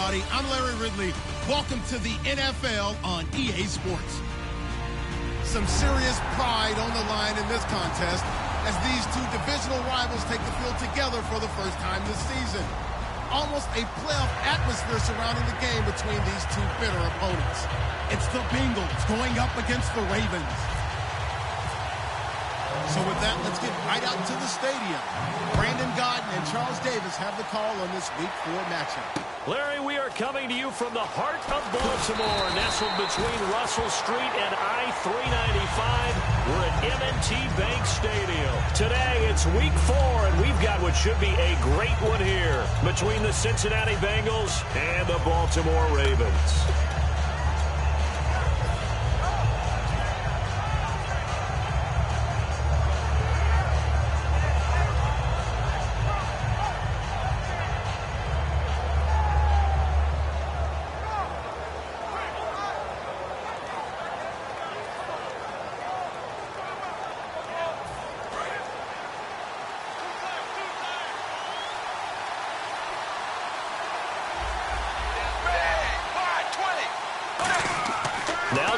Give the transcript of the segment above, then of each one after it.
everybody. I'm Larry Ridley. Welcome to the NFL on EA Sports. Some serious pride on the line in this contest as these two divisional rivals take the field together for the first time this season. Almost a playoff atmosphere surrounding the game between these two bitter opponents. It's the Bengals going up against the Ravens. So with that, let's get right out to the stadium. Brandon Godden and Charles Davis have the call on this Week 4 matchup. Larry, we are coming to you from the heart of Baltimore, nestled between Russell Street and I-395. We're at M&T Bank Stadium. Today, it's Week 4, and we've got what should be a great one here between the Cincinnati Bengals and the Baltimore Ravens.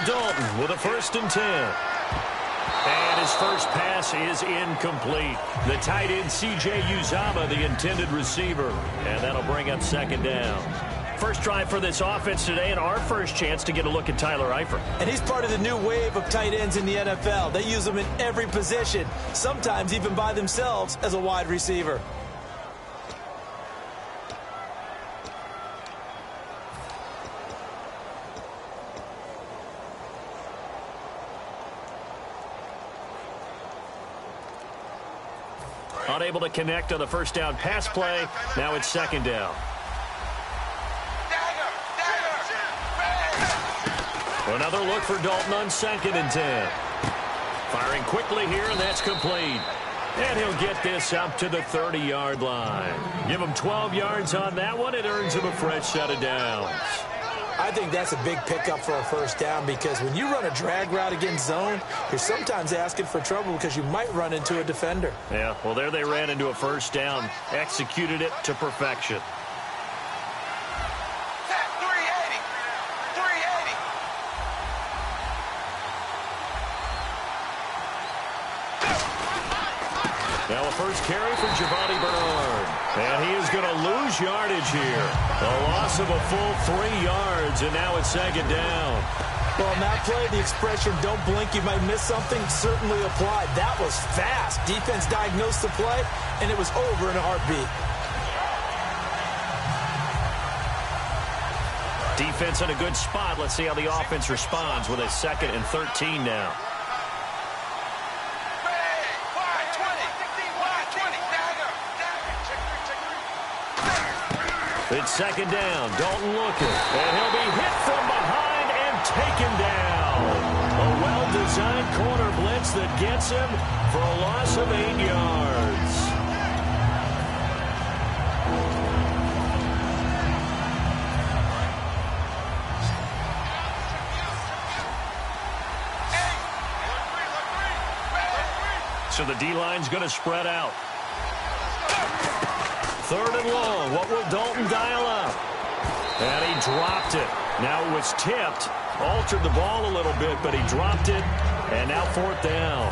Dalton with a 1st and 10. And his first pass is incomplete. The tight end, C.J. Uzomah, the intended receiver. And that'll bring up 2nd down. First drive for this offense today, and our first chance to get a look at Tyler Eifert. And he's part of the new wave of tight ends in the NFL. They use them in every position, sometimes even by themselves as a wide receiver. Unable to connect on the first down pass play. Now it's 2nd down. Another look for Dalton on 2nd and 10. Firing quickly here, and that's complete. And he'll get this up to the 30-yard line. Give him 12 yards on that one. It earns him a fresh set of downs. I think that's a big pickup for a 1st down because when you run a drag route against zone, you're sometimes asking for trouble because you might run into a defender. Yeah, well, there they ran into a 1st down, executed it to perfection. Now a first carry for Giovanni Bernard. And he is going to lose yardage here. A loss of a full 3 yards, and now it's 2nd down. Well, on that play, the expression, don't blink, you might miss something, certainly applied. That was fast. Defense diagnosed the play, and it was over in a heartbeat. Defense in a good spot. Let's see how the offense responds with a 2nd and 13 now. It's 2nd down. Dalton looking. And he'll be hit from behind and taken down. A well-designed corner blitz that gets him for a loss of 8 yards. So the D-line's going to spread out. 3rd and long. What will Dalton dial up? And he dropped it. Now it was tipped. Altered the ball a little bit, but he dropped it. And now 4th down.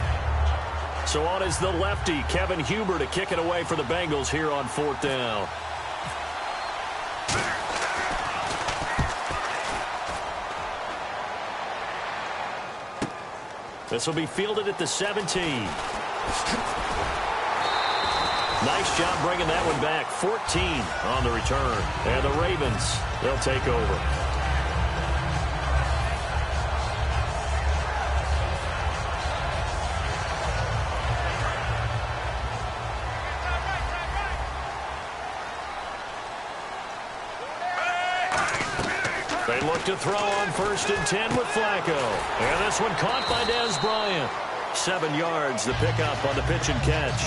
So on is the lefty, Kevin Huber, to kick it away for the Bengals here on 4th down. This will be fielded at the 17. Nice job bringing that one back. 14 on the return. And the Ravens, they'll take over. They look to throw on 1st and 10 with Flacco. And this one caught by Dez Bryant. 7 yards, the pickup on the pitch and catch.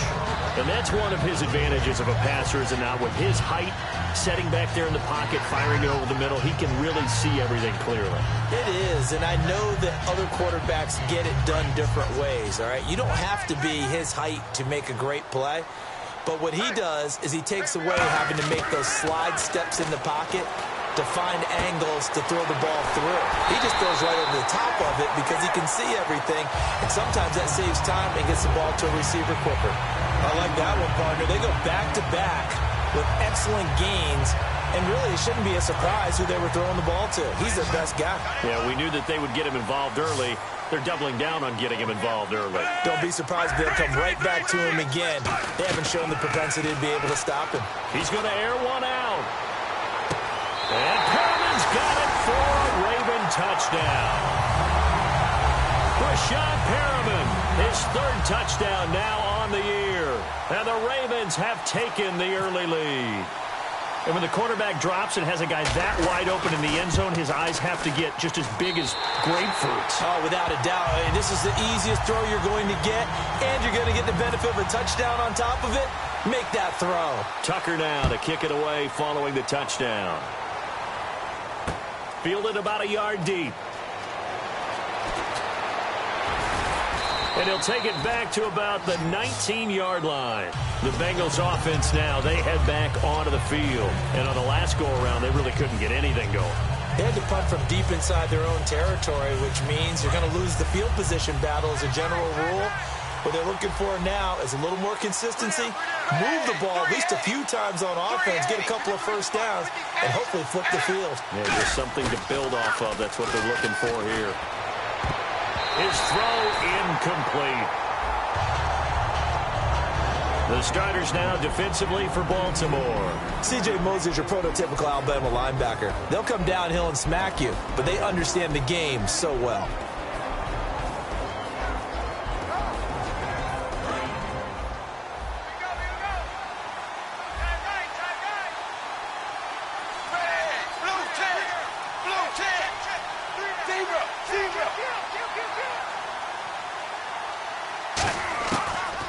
And that's one of his advantages of a passer, is not with his height, setting back there in the pocket, firing it over the middle. He can really see everything clearly. It is, and I know that other quarterbacks get it done different ways, all right? You don't have to be his height to make a great play. But what he does is he takes away having to make those slide steps in the pocket to find angles to throw the ball through. He just throws right over the top of it because he can see everything, and sometimes that saves time and gets the ball to a receiver quicker. I like that one, partner. They go back-to-back with excellent gains, and really it shouldn't be a surprise who they were throwing the ball to. He's their best guy. Yeah, we knew that they would get him involved early. They're doubling down on getting him involved early. Don't be surprised if they'll come right back to him again. They haven't shown the propensity to be able to stop him. He's going to air one out. And Perriman's got it for a Raven touchdown. Rashad Perriman, his third touchdown now on the year. And the Ravens have taken the early lead. And when the quarterback drops and has a guy that wide open in the end zone, his eyes have to get just as big as grapefruits. Oh, without a doubt. This is the easiest throw you're going to get, and you're going to get the benefit of a touchdown on top of it. Make that throw. Tucker now to kick it away following the touchdown. Fielded about a yard deep. And he'll take it back to about the 19-yard line. The Bengals offense now, they head back onto the field. And on the last go-around, they really couldn't get anything going. They had to punt from deep inside their own territory, which means you're going to lose the field position battle as a general rule. What they're looking for now is a little more consistency, move the ball at least a few times on offense, get a couple of first downs, and hopefully flip the field. Yeah, just something to build off of. That's what they're looking for here. His throw incomplete. The starters now defensively for Baltimore. C.J. Mosley's your prototypical Alabama linebacker. They'll come downhill and smack you, but they understand the game so well.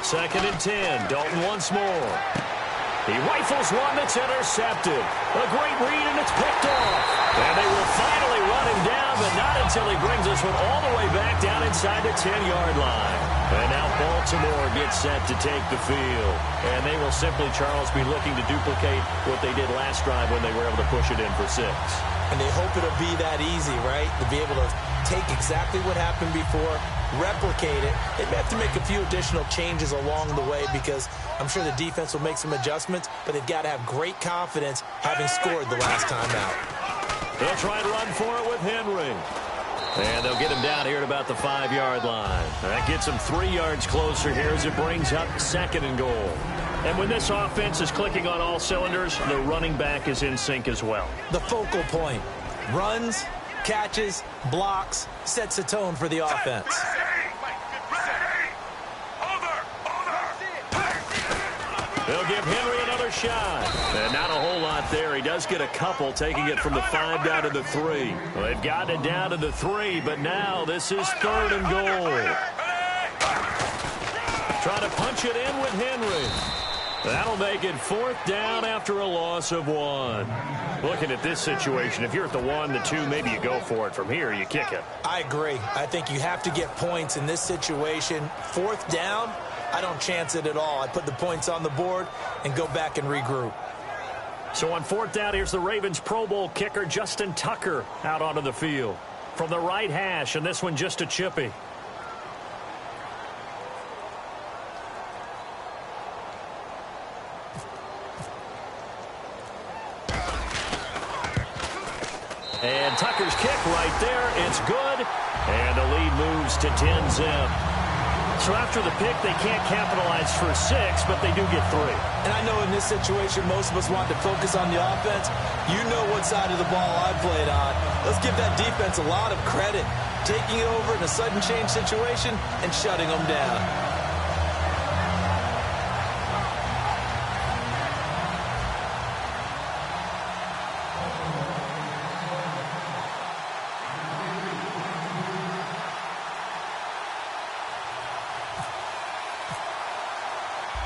Second and 10. Dalton once more. He rifles one that's intercepted. A great read, and it's picked off. And they will finally run him down, but not until he brings this one all the way back down inside the 10-yard line. And now Baltimore gets set to take the field. And they will simply, Charles, be looking to duplicate what they did last drive when they were able to push it in for 6. And they hope it'll be that easy, right? To be able to take exactly what happened before, replicate it. They may have to make a few additional changes along the way because I'm sure the defense will make some adjustments, but they've got to have great confidence having scored the last time out. They'll try and run for it with Henry. And they'll get him down here at about the 5-yard line. That gets him 3 yards closer here as it brings up second and goal. And when this offense is clicking on all cylinders, the running back is in sync as well. The focal point. Runs, catches, blocks, sets a tone for the offense. They'll give Henry another shot. And not a whole lot there. He does get a couple, taking it from the 5 down to the 3. Well, they've gotten it down to the 3, but now this is third and goal. Trying to punch it in with Henry. That'll make it 4th down after a loss of 1. Looking at this situation, if you're at the 1, the 2, maybe you go for it. From here, you kick it. I agree. I think you have to get points in this situation. 4th down, I don't chance it at all. I put the points on the board and go back and regroup. So on 4th down, here's the Ravens Pro Bowl kicker, Justin Tucker, out onto the field. From the right hash, and this one just a chippy. And Tucker's kick right there. It's good. And the lead moves to 10-zip. So after the pick, they can't capitalize for 6, but they do get 3. And I know in this situation, most of us want to focus on the offense. You know what side of the ball I played on. Let's give that defense a lot of credit. Taking it over in a sudden change situation and shutting them down.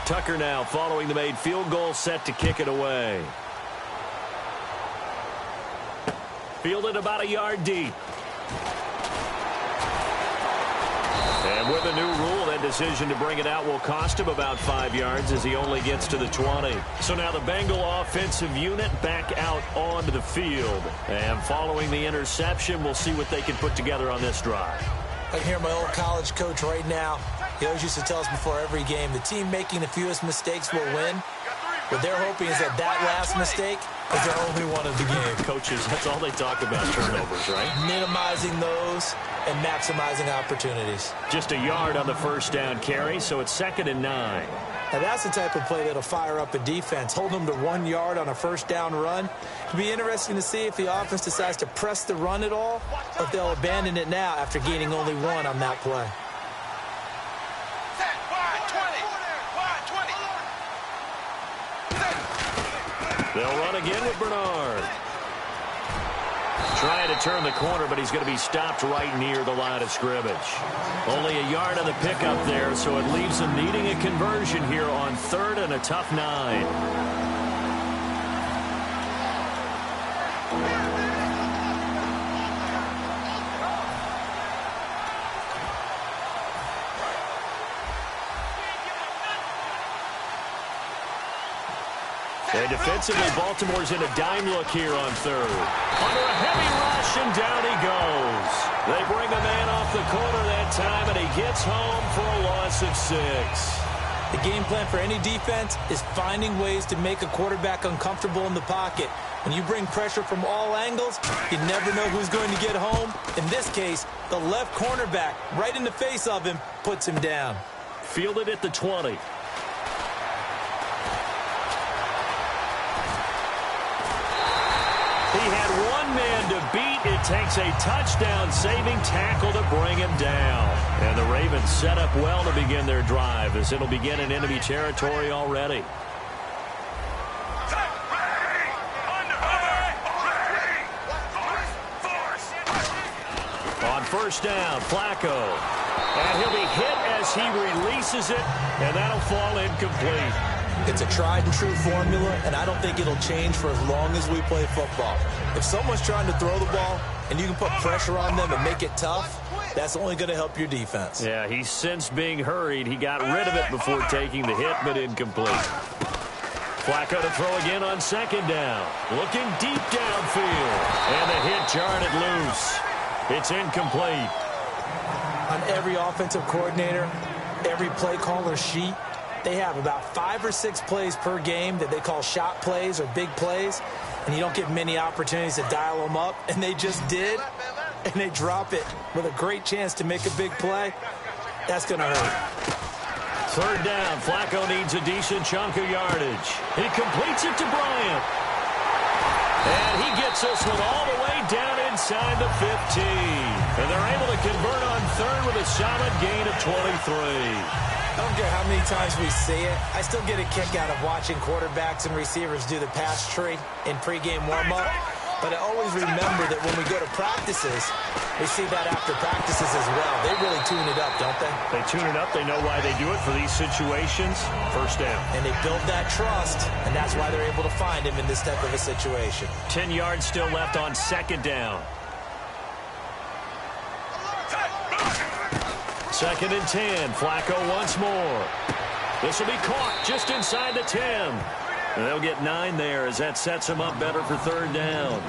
Tucker now following the made field goal, set to kick it away. Fielded about a yard deep. And with a new rule, that that decision to bring it out will cost him about 5 yards as he only gets to the 20. So now the Bengal offensive unit back out onto the field. And following the interception, we'll see what they can put together on this drive. I can hear my old college coach right now. He always used to tell us before every game, the team making the fewest mistakes will win. What they're hoping is that last mistake is their only one of the game. Coaches, that's all they talk about, turnovers, right? Minimizing those and maximizing opportunities. Just a yard on the first down carry, so it's 2nd and 9. Now that's the type of play that'll fire up a defense. Hold them to 1 yard on a first down run. It'll be interesting to see if the offense decides to press the run at all, or if they'll abandon it now after gaining only 1 on that play. They'll run again with Bernard. Trying to turn the corner, but he's going to be stopped right near the line of scrimmage. Only a yard on the pickup there, so it leaves him needing a conversion here on 3rd and a tough 9. And defensively, Baltimore's in a dime look here on 3rd. Under a heavy rush, and down he goes. They bring a man off the corner that time, and he gets home for a loss of 6. The game plan for any defense is finding ways to make a quarterback uncomfortable in the pocket. When you bring pressure from all angles, you never know who's going to get home. In this case, the left cornerback, right in the face of him, puts him down. Fielded at the 20. He had one man to beat. It takes a touchdown-saving tackle to bring him down. And the Ravens set up well to begin their drive as it'll begin in enemy territory already. On first down, Flacco. And he'll be hit as he releases it, and that'll fall incomplete. It's a tried-and-true formula, and I don't think it'll change for as long as we play football. If someone's trying to throw the ball and you can put pressure on them and make it tough, that's only going to help your defense. Yeah, he sensed being hurried. He got rid of it before taking the hit, but incomplete. Flacco to throw again on 2nd down. Looking deep downfield. And the hit jarred it loose. It's incomplete. On every offensive coordinator, every play caller sheet, they have about 5 or 6 plays per game that they call shot plays or big plays, and you don't get many opportunities to dial them up, and they just did, and they drop it with a great chance to make a big play. That's going to hurt. 3rd down, Flacco needs a decent chunk of yardage. He completes it to Bryant. And he gets this one all the way down inside the 15. And they're able to convert on 3rd with a solid gain of 23. I don't care how many times we see it. I still get a kick out of watching quarterbacks and receivers do the pass tree in pregame warm-up. But I always remember that when we go to practices, we see that after practices as well. They really tune it up, don't they? They tune it up. They know why they do it for these situations. First down. And they build that trust, and that's why they're able to find him in this type of a situation. 10 yards still left on 2nd down. 2nd and 10. Flacco once more. This will be caught just inside the 10. And they'll get 9 there as that sets him up better for 3rd down.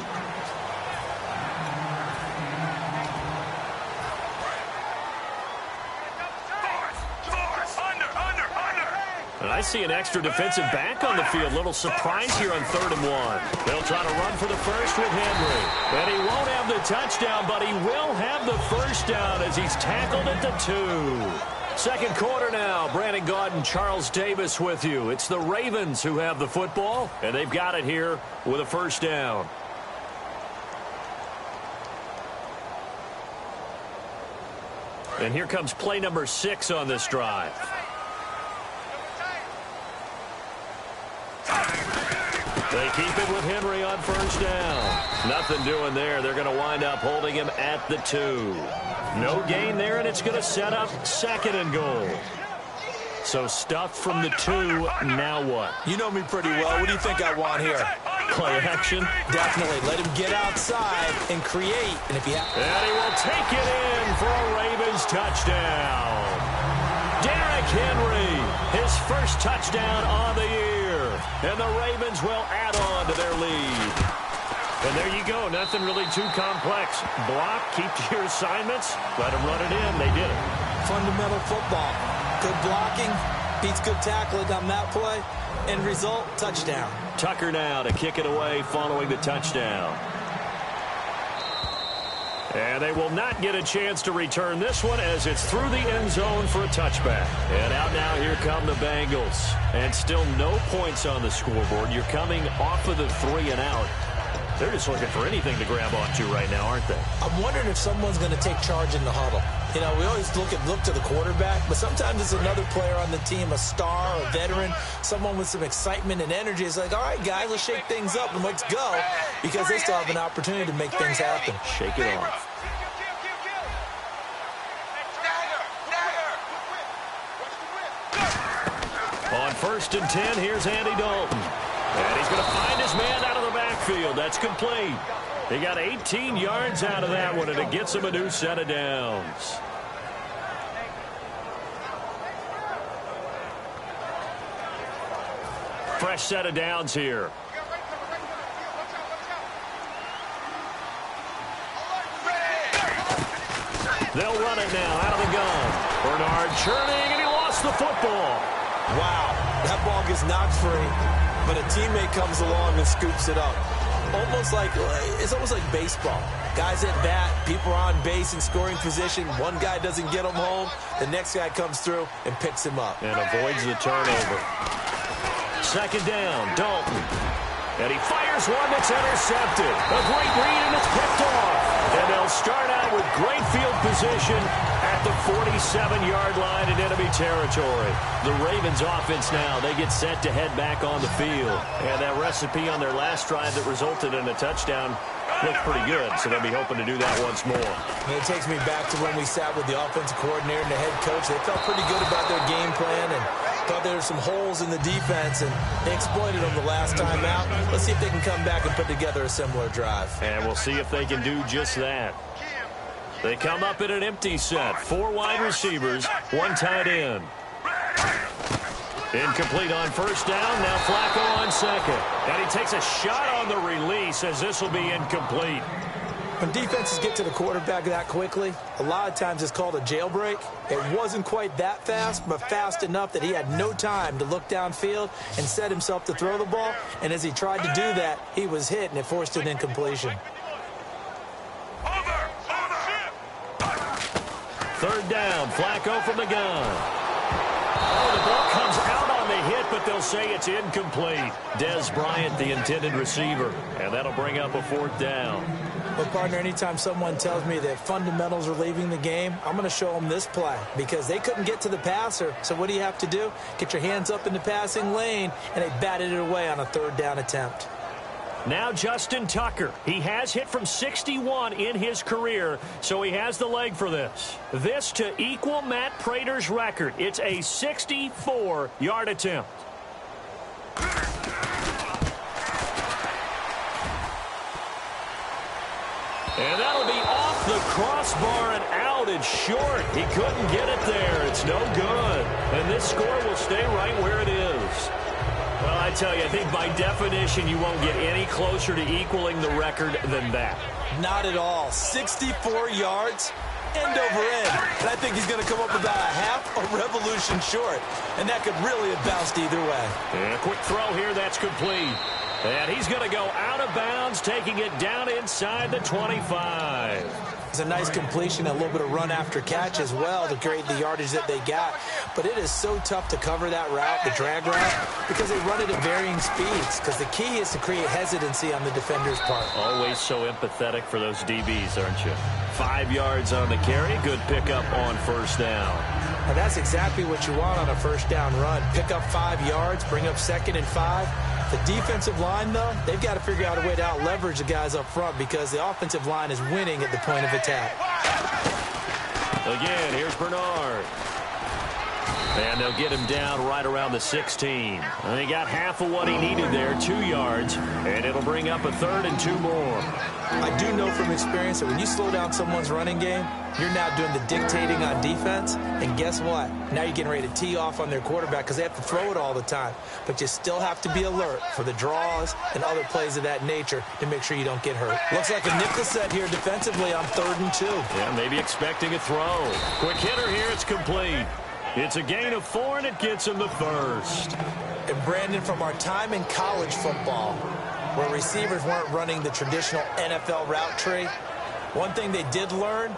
And I see an extra defensive back on the field. Little surprise here on 3rd and 1. They'll try to run for the first with Henry. And he won't have the touchdown, but he will have the first down as he's tackled at the 2. Second quarter now. Brandon Gaudin and Charles Davis with you. It's the Ravens who have the football, and they've got it here with a first down. And here comes play number 6 on this drive. They keep it with Henry on first down. Nothing doing there. They're going to wind up holding him at the 2. No gain there, and it's going to set up 2nd and goal. So stuff from the 2. Now what? You know me pretty well. What do you think I want here? Play action? Definitely. Let him get outside and create. And if he and he will take it in for a Ravens touchdown. Henry, his first touchdown on the year. And the Ravens will add on to their lead. And there you go. Nothing really too complex. Block, keep to your assignments, let them run it in. They did it. Fundamental football. Good blocking beats good tackling on that play. End result, touchdown. Tucker now to kick it away following the touchdown. And they will not get a chance to return this one as it's through the end zone for a touchback. And out now, here come the Bengals. And still no points on the scoreboard. You're coming off of the 3 and out. They're just looking for anything to grab onto right now, aren't they? I'm wondering if someone's going to take charge in the huddle. You know, we always look to the quarterback, but sometimes it's another player on the team, a star, a veteran, someone with some excitement and energy. It's like, all right, guys, let's shake things up and let's go, because they still have an opportunity to make things happen. Shake it off. On 1st and 10, here's Andy Dalton. And he's going to find his man out of the backfield. That's complete. He got 18 yards out of that one, and it gets him a new set of downs. Fresh set of downs here. They'll run it now out of the gun. Bernard churning, and he lost the football. Wow, that ball gets knocked free, but a teammate comes along and scoops it up. It's almost like baseball. Guys at bat, people are on base in scoring position. One guy doesn't get him home. The next guy comes through and picks him up. And avoids the turnover. 2nd down, Dalton. And he fires one that's intercepted. A great read, and it's picked off. And they'll start out with great field position at the 47-yard line in enemy territory. The Ravens offense now, they get set to head back on the field. And that recipe on their last drive that resulted in a touchdown looked pretty good, so they'll be hoping to do that once more. And it takes me back to when we sat with the offensive coordinator and the head coach. They felt pretty good about their game plan and thought there were some holes in the defense, and they exploited them the last time out. Let's see if they can come back and put together a similar drive. And we'll see if they can do just that. They come up in an empty set. 4 wide receivers, 1 tight end. Incomplete on 1st down. Now Flacco on 2nd. And he takes a shot on the release as this will be incomplete. When defenses get to the quarterback that quickly, a lot of times it's called a jailbreak. It wasn't quite that fast, but fast enough that he had no time to look downfield and set himself to throw the ball. And as he tried to do that, he was hit, and it forced an incompletion. 3rd down, Flacco from the gun. Oh, the ball comes out on the hit, but they'll say it's incomplete. Dez Bryant, the intended receiver, and that'll bring up a 4th down. But, partner, anytime someone tells me that fundamentals are leaving the game, I'm going to show them this play, because they couldn't get to the passer. So what do you have to do? Get your hands up in the passing lane, and they batted it away on a 3rd down attempt. Now Justin Tucker. He has hit from 61 in his career, so he has the leg for this. This to equal Matt Prater's record. It's a 64-yard attempt. And that'll be off the crossbar and out. It's short. He couldn't get it there. It's no good. And this score will stay right where it is. Well, I tell you, I think by definition you won't get any closer to equaling the record than that. Not at all. 64 yards, end over end. And I think he's going to come up about a half a revolution short. And that could really have bounced either way. And a quick throw here, that's complete. And he's going to go out of bounds, taking it down inside the 25. It's a nice completion, a little bit of run after catch as well to create the yardage that they got. But it is so tough to cover that route, the drag route, because they run it at varying speeds. Because the key is to create hesitancy on the defender's part. Always so empathetic for those DBs, aren't you? 5 yards on the carry, good pickup on 1st down. Now that's exactly what you want on a 1st down run. Pick up 5 yards, bring up 2nd and 5. The defensive line, though, they've got to figure out a way to out-leverage the guys up front because the offensive line is winning at the point of attack. Again, here's Bernard. And they'll get him down right around the 16. And he got half of what he needed there, 2 yards. And it'll bring up a 3rd and 2 more. I do know from experience that when you slow down someone's running game, you're now doing the dictating on defense. And guess what? Now you're getting ready to tee off on their quarterback because they have to throw it all the time. But you still have to be alert for the draws and other plays of that nature to make sure you don't get hurt. Looks like a nickel set here defensively on 3rd and 2. Yeah, maybe expecting a throw. Quick hitter here. It's complete. It's a gain of 4, and it gets him the first. And Brandon, from our time in college football, where receivers weren't running the traditional NFL route tree, one thing they did learn,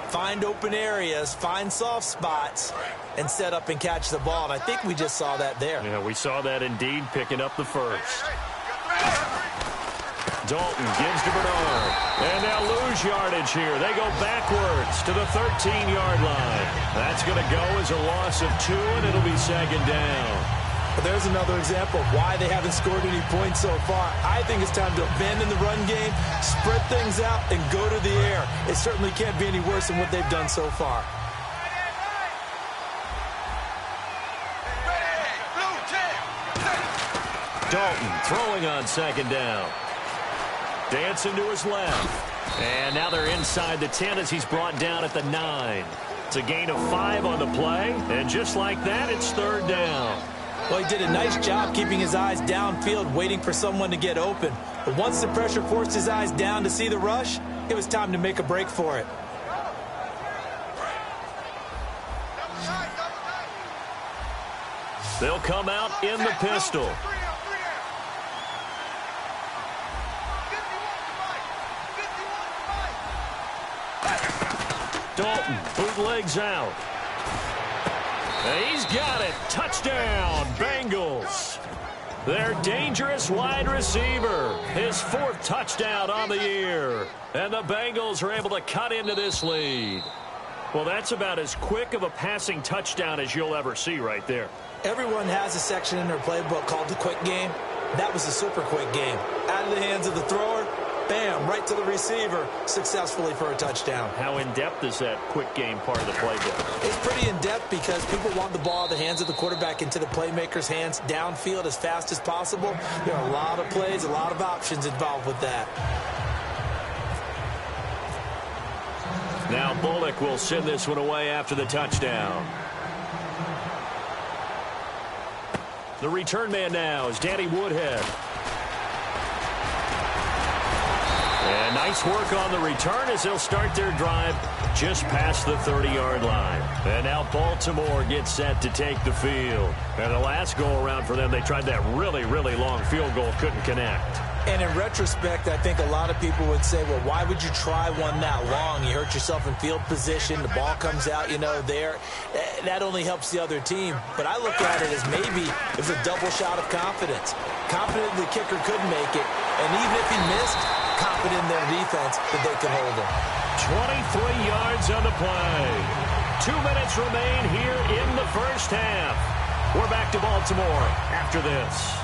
find open areas, find soft spots, and set up and catch the ball. And I think we just saw that there. Yeah, we saw that indeed, picking up the first. Dalton gives to Bernard. And they'll lose yardage here. They go backwards to the 13-yard line. That's going to go as a loss of 2, and it'll be 2nd down. But there's another example of why they haven't scored any points so far. I think it's time to abandon the run game, spread things out, and go to the air. It certainly can't be any worse than what they've done so far. Dalton throwing on 2nd down. Dancing to his left. And now they're inside the 10 as he's brought down at the 9. It's a gain of 5 on the play. And just like that, it's 3rd down. Well, he did a nice job keeping his eyes downfield, waiting for someone to get open. But once the pressure forced his eyes down to see the rush, it was time to make a break for it. They'll come out in the pistol. Dalton bootlegs out. And he's got it. Touchdown, Bengals. Their dangerous wide receiver. His 4th touchdown on the year. And the Bengals are able to cut into this lead. Well, that's about as quick of a passing touchdown as you'll ever see right there. Everyone has a section in their playbook called the quick game. That was a super quick game. Out of the hands of the thrower, bam, right to the receiver, successfully for a touchdown. How in-depth is that quick game part of the playbook? It's pretty in-depth because people want the ball out of the hands of the quarterback into the playmaker's hands downfield as fast as possible. There are a lot of plays, a lot of options involved with that. Now Bullock will send this one away after the touchdown. The return man now is Danny Woodhead. And nice work on the return as they'll start their drive just past the 30-yard line. And now Baltimore gets set to take the field. And the last go-around for them, they tried that really, really long field goal, couldn't connect. And in retrospect, I think a lot of people would say, well, why would you try one that long? You hurt yourself in field position. The ball comes out, there. That only helps the other team. But I look at it as maybe it was a double shot of confidence. Confident the kicker could make it. And even if he missed, confident in their defense that they could hold him. 23 yards on the play. 2 minutes remain here in the first half. We're back to Baltimore after this.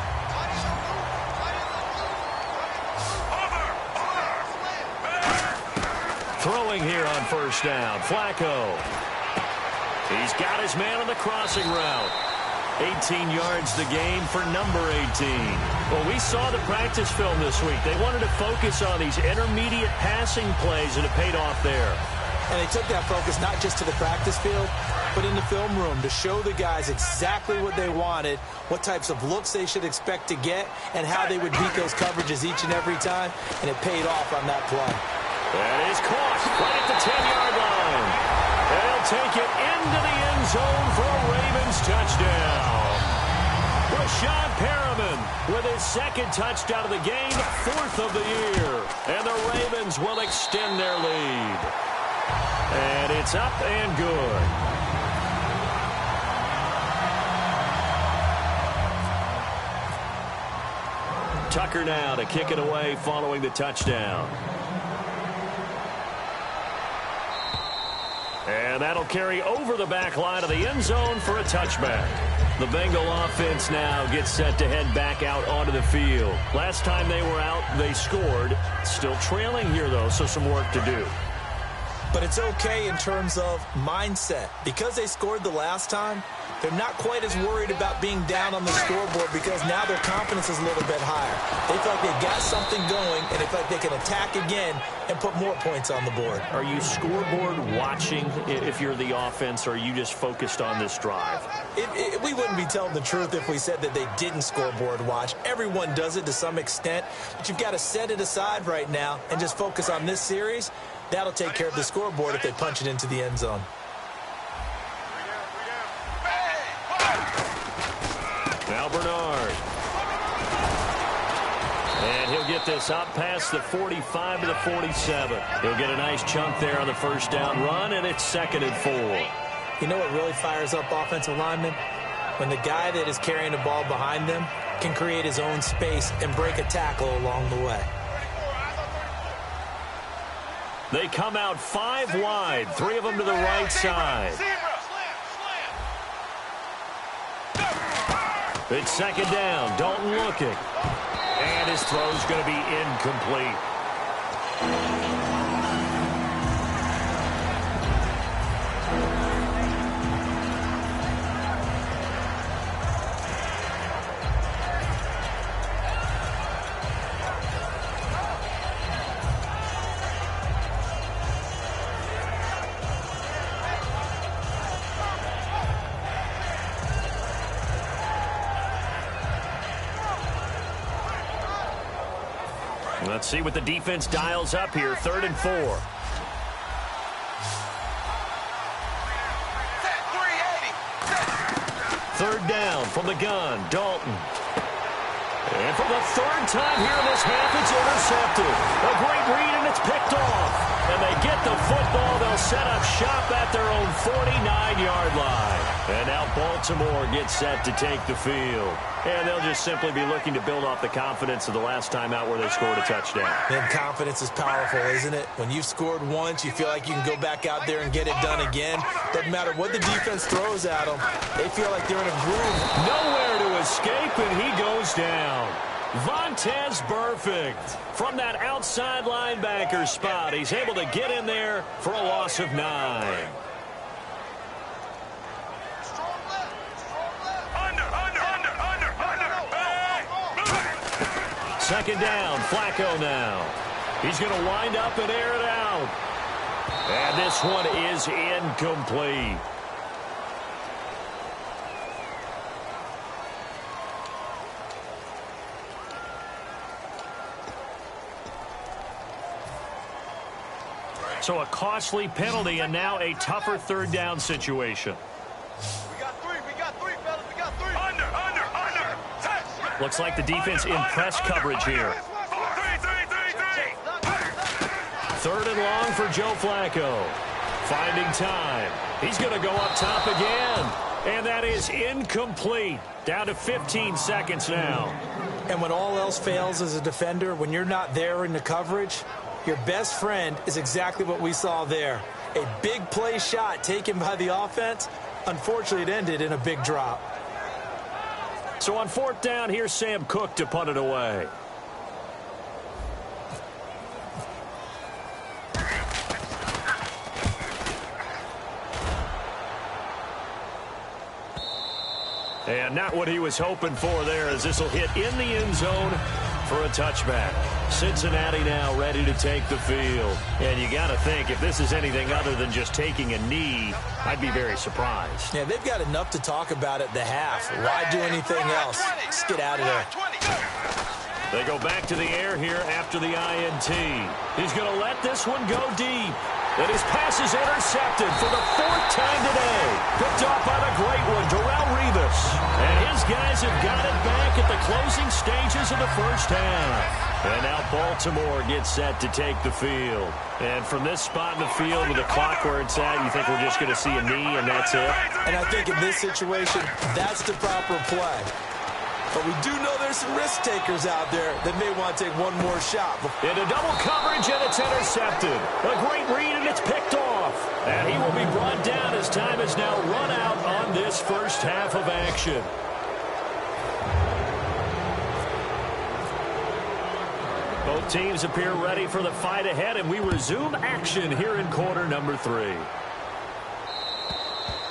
Throwing here on first down, Flacco. He's got his man on the crossing route. 18 yards the gain for number 18. Well, we saw the practice film this week. They wanted to focus on these intermediate passing plays, and it paid off there. And they took that focus not just to the practice field, but in the film room to show the guys exactly what they wanted, what types of looks they should expect to get, and how they would beat those coverages each and every time, and it paid off on that play. That is caught right at the 10-yard line. They'll take it into the end zone for a Ravens touchdown. Rashad Perriman with his 2nd touchdown of the game, 4th of the year. And the Ravens will extend their lead. And it's up and good. Tucker now to kick it away following the touchdown. And that'll carry over the back line of the end zone for a touchback. The Bengal offense now gets set to head back out onto the field. Last time they were out, they scored. Still trailing here, though, so some work to do. But it's okay in terms of mindset. Because they scored the last time, they're not quite as worried about being down on the scoreboard because now their confidence is a little bit higher. They feel like they've got something going, and they feel like they can attack again and put more points on the board. Are you scoreboard watching if you're the offense, or are you just focused on this drive? We wouldn't be telling the truth if we said that they didn't scoreboard watch. Everyone does it to some extent, but you've got to set it aside right now and just focus on this series. That'll take care of the scoreboard if they punch it into the end zone. Now Bernard. And he'll get this up past the 45 to the 47. He'll get a nice chunk there on the first down run, and it's 2nd and 4. You know what really fires up offensive linemen? When the guy that is carrying the ball behind them can create his own space and break a tackle along the way. They come out 5 wide, 3 of them to the right side. It's 2nd down. Dalton looking. And his throw's going to be incomplete. Let's see what the defense dials up here. 3rd and 4. Third down from the gun. Dalton. And for the 3rd time here in this half, it's intercepted. A great read, and it's picked off. And they get the football. They'll set up shop at their own 49-yard line. And now Baltimore gets set to take the field. And they'll just simply be looking to build off the confidence of the last time out where they scored a touchdown. And confidence is powerful, isn't it? When you've scored once, you feel like you can go back out there and get it done again. Doesn't matter what the defense throws at them. They feel like they're in a groove. Nowhere to escape, and he goes down. Vontaze Burfict from that outside linebacker spot. He's able to get in there for a loss of 9. Second down, Flacco now. He's going to wind up and air it out. And this one is incomplete. So a costly penalty and now a tougher 3rd down situation. We got three, fellas. We got 3. Under. Looks like the defense in press coverage here. 3rd and long for Joe Flacco. Finding time. He's going to go up top again. And that is incomplete. Down to 15 seconds now. And when all else fails as a defender, when you're not there in the coverage, your best friend is exactly what we saw there. A big play shot taken by the offense. Unfortunately, it ended in a big drop. So on 4th down, here's Sam Cook to punt it away. And not what he was hoping for there, as this will hit in the end zone for a touchback. Cincinnati now ready to take the field. And you got to think, if this is anything other than just taking a knee, I'd be very surprised. Yeah, they've got enough to talk about at the half. Why do anything else? Just get out of there. They go back to the air here after the INT. He's going to let this one go deep. And his pass is intercepted for the 4th time today. Picked off by the great one, Darrelle Revis. And his guys have got it back at the closing stages of the first half. And now Baltimore gets set to take the field. And from this spot in the field with the clock where it's at, you think we're just going to see a knee and that's it? And I think in this situation, that's the proper play. But we do know there's some risk takers out there that may want to take one more shot. Into double coverage, and it's intercepted. A great read, and it's picked off. And he will be brought down as time is now run out on this first half of action. Both teams appear ready for the fight ahead, and we resume action here in quarter number 3.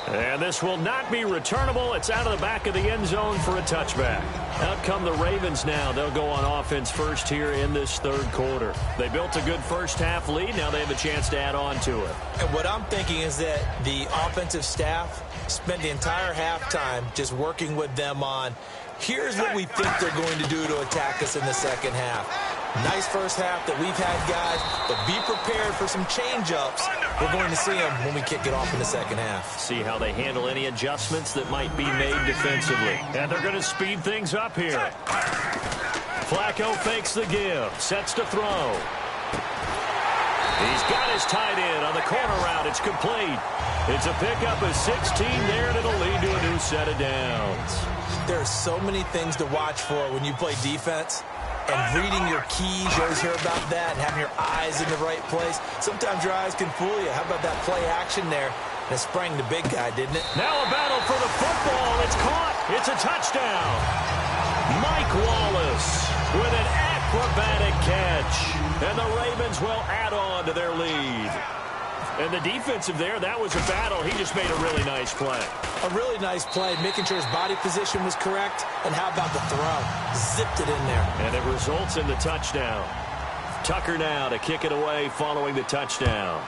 And this will not be returnable. It's out of the back of the end zone for a touchback. Out come the Ravens now. They'll go on offense first here in this third quarter. They built a good first-half lead. Now they have a chance to add on to it. And what I'm thinking is that the offensive staff spent the entire halftime just working with them on, here's what we think they're going to do to attack us in the second half. Nice first half that we've had, guys, but be prepared for some change-ups. We're going to see them when we kick it off in the second half. See how they handle any adjustments that might be made defensively. And they're going to speed things up here. Flacco fakes the give, sets to throw. He's got his tight end on the corner route. It's complete. It's a pickup of 16 there, and it'll lead to a new set of downs. There are so many things to watch for when you play defense. And reading your keys, you always hear about that, and having your eyes in the right place. Sometimes your eyes can fool you. How about that play action there? And it sprang the big guy, didn't it? Now a battle for the football. It's caught. It's a touchdown. Mike Wallace with an acrobatic catch. And the Ravens will add on to their lead. And the defensive there, that was a battle. He just made a really nice play. A really nice play, making sure his body position was correct. And how about the throw? Zipped it in there. And it results in the touchdown. Tucker now to kick it away following the touchdown.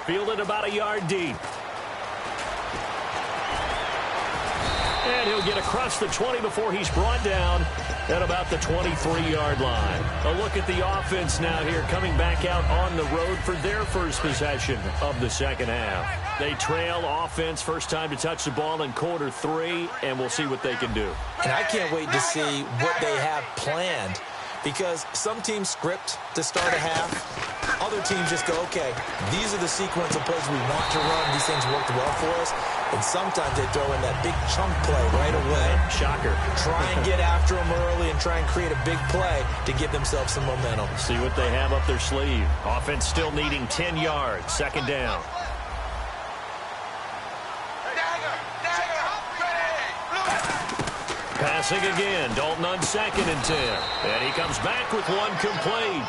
Fielded about a yard deep. And he'll get across the 20 before he's brought down at about the 23-yard line. A look at the offense now here, coming back out on the road for their first possession of the second half. They trail offense, first time to touch the ball in quarter 3, and we'll see what they can do. And I can't wait to see what they have planned, because some teams script to start a half. Other teams just go, okay, these are the sequence of plays we want to run. These things worked well for us. And sometimes they throw in that big chunk play right away. Shocker. Try and get after them early and try and create a big play to give themselves some momentum. See what they have up their sleeve. Offense still needing 10 yards. Second down. Passing again. Dalton on 2nd and 10. And he comes back with one complete.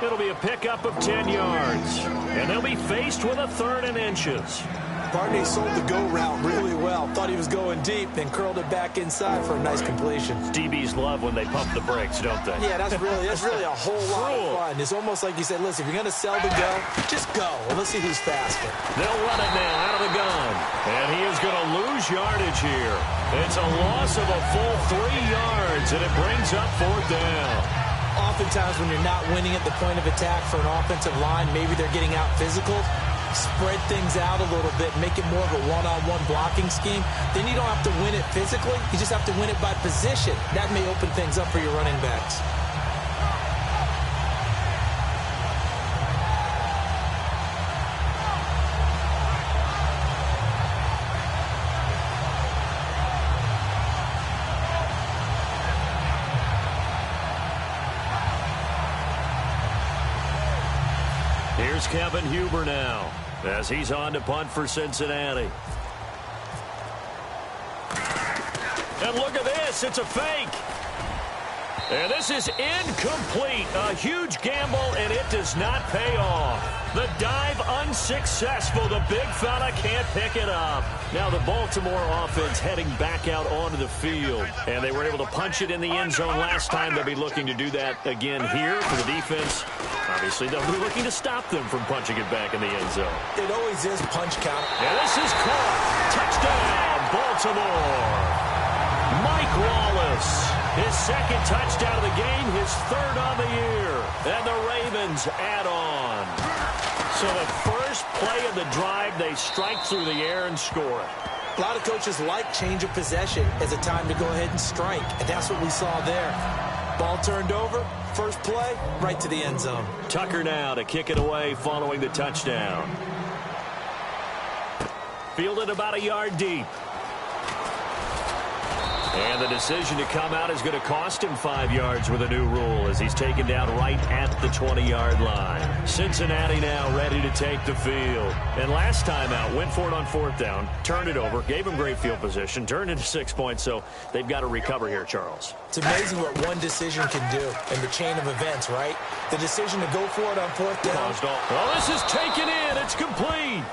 It'll be a pickup of 10 yards. And they'll be faced with a 3rd and inches. Barney sold the go route really well. Thought he was going deep, then curled it back inside for a nice completion. DBs love when they pump the brakes, don't they? Yeah, that's really a whole lot of fun. It's almost like you said, listen, if you're going to sell the go, just go. And let's see who's faster. They'll run it now out of the gun. And he is going to lose yardage here. It's a loss of a full 3 yards, and it brings up 4th down. Oftentimes when you're not winning at the point of attack for an offensive line, maybe they're getting out physical. Spread things out a little bit, make it more of a one-on-one blocking scheme. Then you don't have to win it physically. You just have to win it by position. That may open things up for your running backs. Here's Kevin Huber now as he's on to punt for Cincinnati. And look at this. It's a fake. And this is incomplete. A huge gamble, and it does not pay off. The dive unsuccessful. The big fella can't pick it up. Now the Baltimore offense heading back out onto the field. And they were able to punch it in the end zone last time. They'll be looking to do that again here for the defense. Obviously, they'll be looking to stop them from punching it back in the end zone. It always is punch count. And this is caught. Touchdown, Baltimore. Mike Wallace. His 2nd touchdown of the game, his 3rd on the year. And the Ravens add on. So the first play of the drive, they strike through the air and score it. A lot of coaches like change of possession as a time to go ahead and strike. And that's what we saw there. Ball turned over, first play, right to the end zone. Tucker now to kick it away following the touchdown. Fielded about a yard deep. And the decision to come out is going to cost him 5 yards with a new rule as he's taken down right at the 20-yard line. Cincinnati now ready to take the field. And last time out, went for it on 4th down, turned it over, gave him great field position, turned into 6 points, so they've got to recover here, Charles. It's amazing what one decision can do in the chain of events, right? The decision to go for it on 4th down. Oh, this is taken in. It's complete.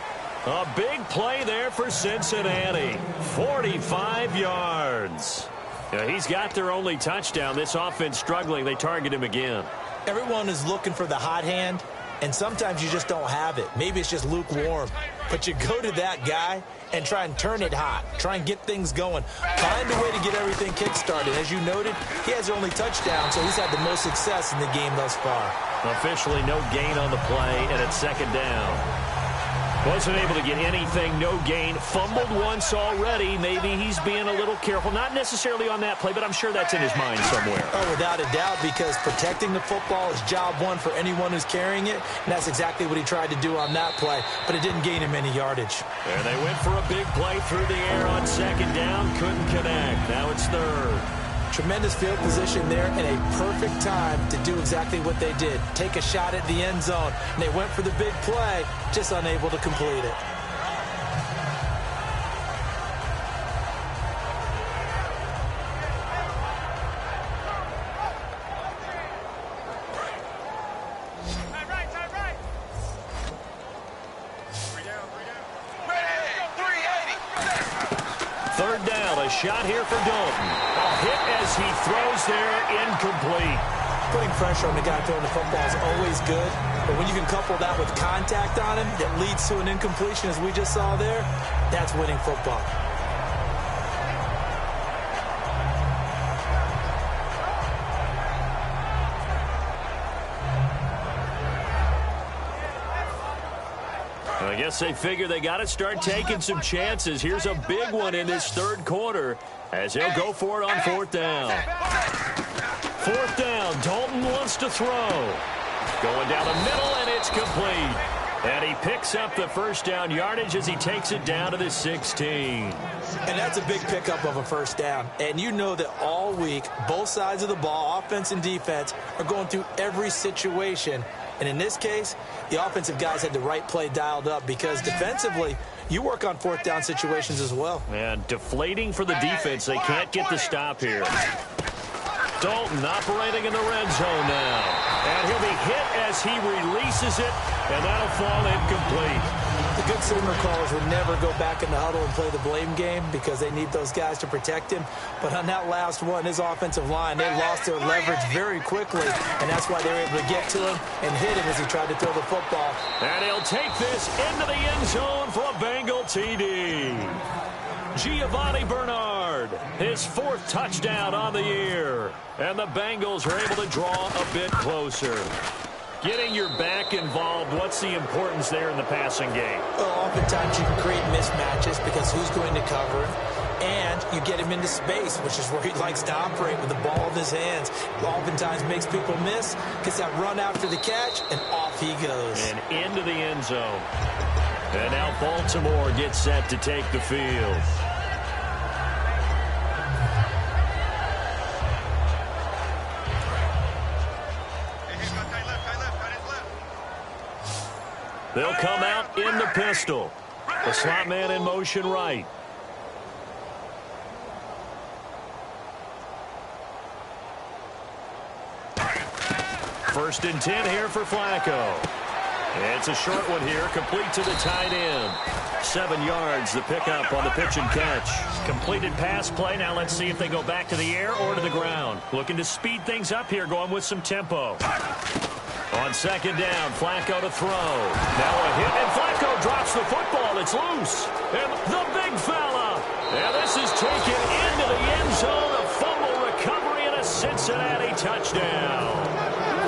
A big play there for Cincinnati. 45 yards. Yeah, he's got their only touchdown. This offense struggling. They target him again. Everyone is looking for the hot hand, and sometimes you just don't have it. Maybe it's just lukewarm. But you go to that guy and try and turn it hot. Try and get things going. Find a way to get everything kick-started. As you noted, he has their only touchdown, so he's had the most success in the game thus far. Officially no gain on the play, and it's 2nd down. Wasn't able to get anything, no gain. Fumbled once already. Maybe he's being a little careful. Not necessarily on that play, but I'm sure that's in his mind somewhere. Oh, without a doubt, because protecting the football is job one for anyone who's carrying it, and that's exactly what he tried to do on that play, but it didn't gain him any yardage. And they went for a big play through the air on 2nd down. Couldn't connect. Now it's 3rd. Tremendous field position there and a perfect time to do exactly what they did. Take a shot at the end zone. And they went for the big play, just unable to complete it. Shot here for Dalton. A hit as he throws there, incomplete. Putting pressure on the guy throwing the football is always good, but when you can couple that with contact on him that leads to an incompletion, as we just saw there, that's winning football. I guess they figure they got to start taking some chances. Here's a big one in this 3rd quarter as he'll go for it on 4th down. 4th down, Dalton wants to throw. Going down the middle, and it's complete. And he picks up the 1st down yardage as he takes it down to the 16. And that's a big pickup of a 1st down. And you know that all week, both sides of the ball, offense and defense, are going through every situation. And in this case, the offensive guys had the right play dialed up because defensively, you work on 4th down situations as well. And deflating for the defense. They can't get the stop here. Dalton operating in the red zone now. And he'll be hit as he releases it, and that'll fall incomplete. The good signal callers would never go back in the huddle and play the blame game because they need those guys to protect him. But on that last one, his offensive line, they lost their leverage very quickly, and that's why they were able to get to him and hit him as he tried to throw the football. And he'll take this into the end zone for a Bengal TD. Giovanni Bernard, his 4th touchdown on the year. And the Bengals are able to draw a bit closer. Getting your back involved, what's the importance there in the passing game? Well, oftentimes you can create mismatches because who's going to cover him? And you get him into space, which is where he likes to operate with the ball in his hands. Oftentimes makes people miss, gets that run after the catch, and off he goes. And into the end zone. And now Baltimore gets set to take the field. They'll come out in the pistol. The slot man in motion right. First and 10 here for Flacco. It's a short one here, complete to the tight end. 7 yards, the pickup on the pitch and catch. Completed pass play. Now let's see if they go back to the air or to the ground. Looking to speed things up here, going with some tempo. On 2nd down, Flacco to throw. Now a hit, and Flacco drops the football. It's loose. And the big fella. And this is taken into the end zone. A fumble recovery and a Cincinnati touchdown.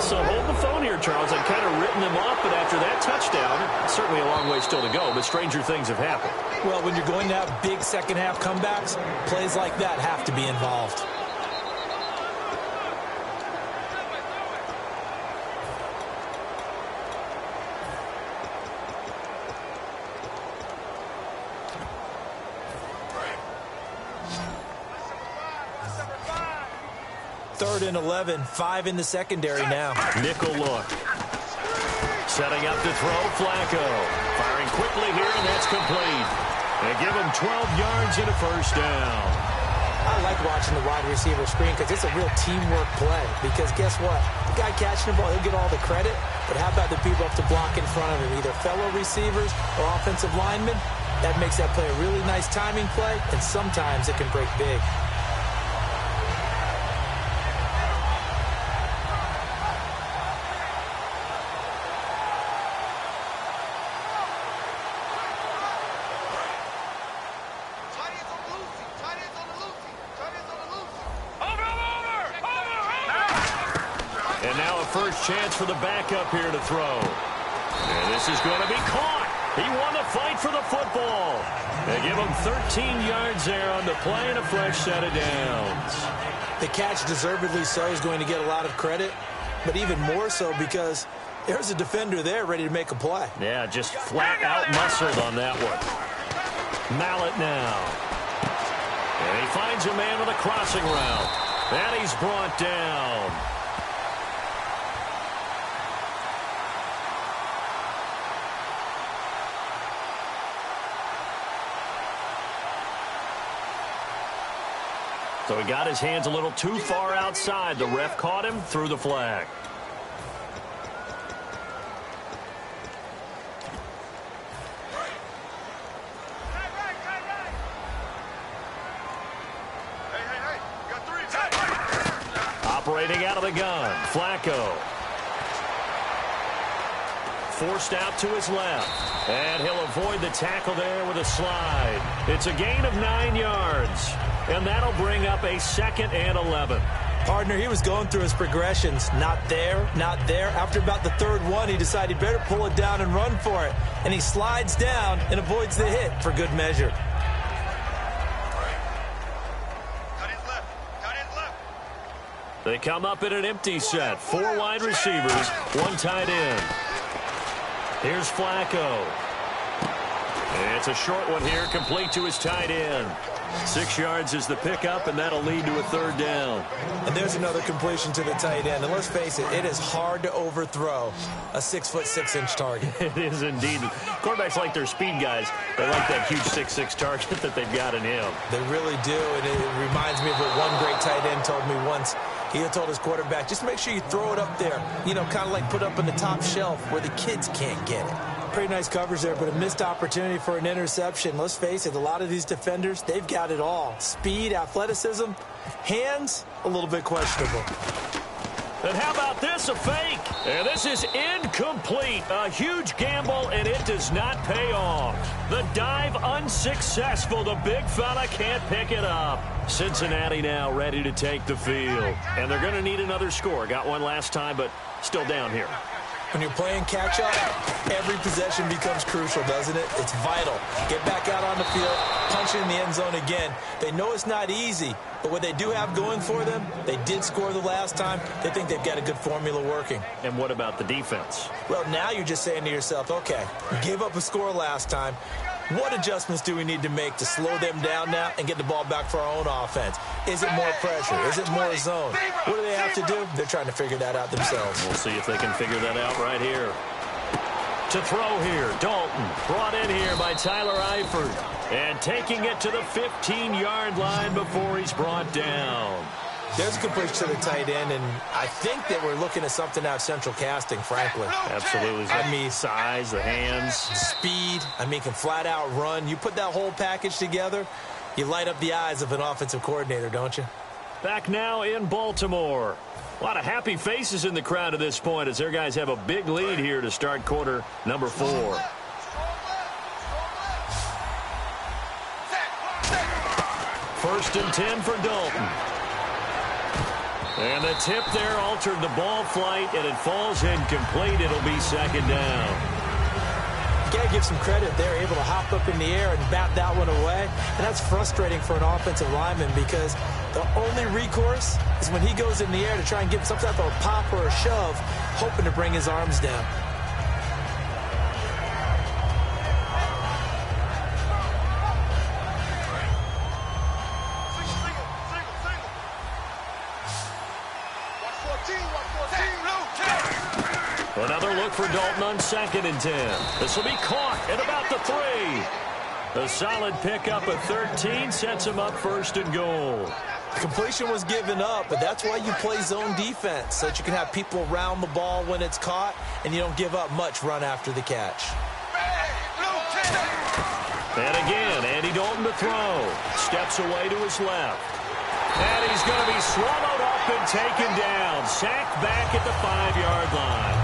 So hold the phone here, Charles. I've kind of written them off, but after that touchdown, certainly a long way still to go, but stranger things have happened. Well, when you're going to have big second-half comebacks, plays like that have to be involved. 3rd and 11, 5 in the secondary now. Nickel look. Setting up to throw, Flacco. Firing quickly here, and that's complete. They give him 12 yards and a first down. I like watching the wide receiver screen because it's a real teamwork play. Because guess what? The guy catching the ball, he'll get all the credit. But how about the people up to block in front of him, either fellow receivers or offensive linemen? That makes that play a really nice timing play, and sometimes it can break big. First chance for the backup here to throw. And this is going to be caught. He won the fight for the football. They give him 13 yards there on the play and a fresh set of downs. The catch, deservedly so, is going to get a lot of credit, but even more so because there's a defender there ready to make a play. Yeah, just flat out muscled on that one. Mallet now. And he finds a man with a crossing route. And he's brought down. So he got his hands a little too far outside. The ref caught him, threw the flag. Operating out of the gun, Flacco. Forced out to his left. And he'll avoid the tackle there with a slide. It's a gain of 9 yards. And that'll bring up a 2nd and 11. Partner, he was going through his progressions. Not there, not there. After about the 3rd one, he decided he better pull it down and run for it. And he slides down and avoids the hit for good measure. They come up in an empty set. 4 wide receivers, 1 tight end. Here's Flacco. And it's a short one here, complete to his tight end. 6 yards is the pickup, and that'll lead to a 3rd down. And there's another completion to the tight end. And let's face it, it is hard to overthrow a 6'6" target. It is indeed. Quarterbacks like their speed guys. They like that huge 6'6" target that they've got in him. They really do, and it reminds me of what one great tight end told me once. He had told his quarterback, just make sure you throw it up there. You know, kind of like put up on the top shelf where the kids can't get it. Pretty nice coverage there, but a missed opportunity for an interception. Let's face it, a lot of these defenders, they've got it all. Speed, athleticism, hands, a little bit questionable. And how about this, a fake? And this is incomplete. A huge gamble, and it does not pay off. The dive unsuccessful. The big fella can't pick it up. Cincinnati now ready to take the field. And they're going to need another score. Got one last time, but still down here. When you're playing catch-up, every possession becomes crucial, doesn't it? It's vital. Get back out on the field, punch it in the end zone again. They know it's not easy, but what they do have going for them, they did score the last time. They think they've got a good formula working. And what about the defense? Well, now you're just saying to yourself, okay, we gave up a score last time. What adjustments do we need to make to slow them down now and get the ball back for our own offense? Is it more pressure? Is it more zone? What do they have to do? They're trying to figure that out themselves. We'll see if they can figure that out right here. To throw here, Dalton, brought in here by Tyler Eifert. And taking it to the 15-yard line before he's brought down. There's a completion to the tight end, and I think that we're looking at something out of central casting, frankly. Absolutely. I mean, size, the hands. Speed. I mean, can flat out run. You put that whole package together, you light up the eyes of an offensive coordinator, don't you? Back now in Baltimore. A lot of happy faces in the crowd at this point as their guys have a big lead here to start quarter number 4. First and 10 for Dalton. And the tip there altered the ball flight, and it falls incomplete. It'll be 2nd down. You got to give some credit. They're able to hop up in the air and bat that one away. And that's frustrating for an offensive lineman because the only recourse is when he goes in the air to try and get some type of a pop or a shove, hoping to bring his arms down. for Dalton on 2nd and 10. This will be caught at about the 3. A solid pickup of 13 sets him up 1st and goal. Completion was given up, but that's why you play zone defense, so that you can have people around the ball when it's caught, and you don't give up much run after the catch. And again, Andy Dalton to throw. Steps away to his left. And he's going to be swallowed up and taken down. Sacked back at the 5-yard line.